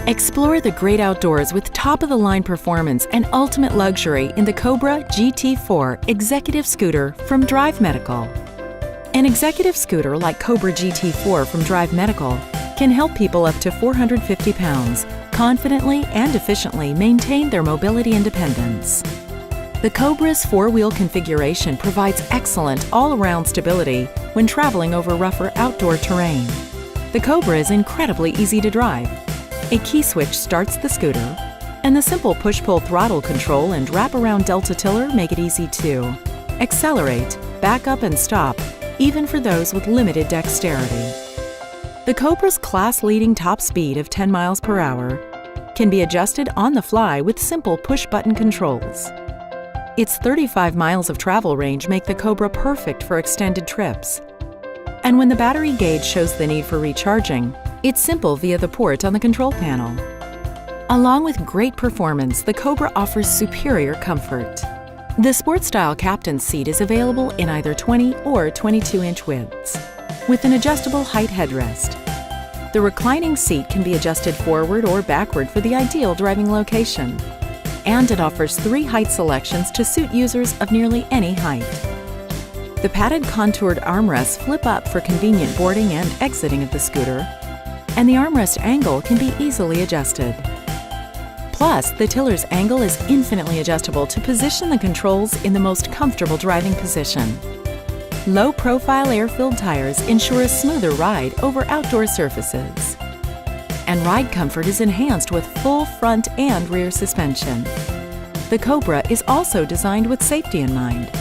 Explore the great outdoors with top-of-the-line performance and ultimate luxury in the Cobra GT4 Executive Scooter from Drive Medical. An executive scooter like Cobra GT4 from Drive Medical can help people up to 450 pounds confidently and efficiently maintain their mobility independence. The Cobra's four-wheel configuration provides excellent all-around stability when traveling over rougher outdoor terrain. The Cobra is incredibly easy to drive. A key switch starts the scooter, and the simple push-pull throttle control and wraparound delta tiller make it easy to accelerate, back up, and stop, even for those with limited dexterity. The Cobra's class-leading top speed of 10 miles per hour can be adjusted on the fly with simple push-button controls. Its 35 miles of travel range make the Cobra perfect for extended trips. And when the battery gauge shows the need for recharging, it's simple via the port on the control panel. Along with great performance, the Cobra offers superior comfort. The sport-style captain's seat is available in either 20 or 22-inch widths, with an adjustable height headrest. The reclining seat can be adjusted forward or backward for the ideal driving location. And it offers 3 height selections to suit users of nearly any height. The padded contoured armrests flip up for convenient boarding and exiting of the scooter, and the armrest angle can be easily adjusted. Plus, the tiller's angle is infinitely adjustable to position the controls in the most comfortable driving position. Low-profile air-filled tires ensure a smoother ride over outdoor surfaces. And ride comfort is enhanced with full front and rear suspension. The Cobra is also designed with safety in mind.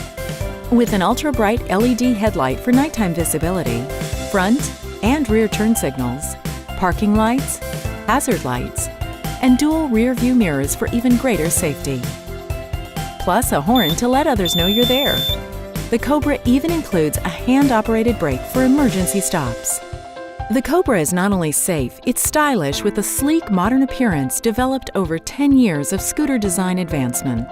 With an ultra-bright LED headlight for nighttime visibility, front and rear turn signals, parking lights, hazard lights, and dual rear-view mirrors for even greater safety. Plus a horn to let others know you're there. The Cobra even includes a hand-operated brake for emergency stops. The Cobra is not only safe, it's stylish with a sleek, modern appearance developed over 10 years of scooter design advancement.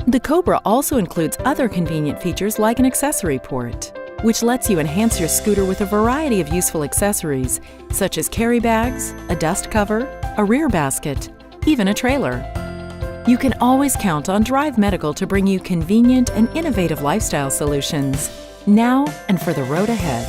The Cobra also includes other convenient features like an accessory port, which lets you enhance your scooter with a variety of useful accessories, such as carry bags, a dust cover, a rear basket, even a trailer. You can always count on Drive Medical to bring you convenient and innovative lifestyle solutions, now and for the road ahead.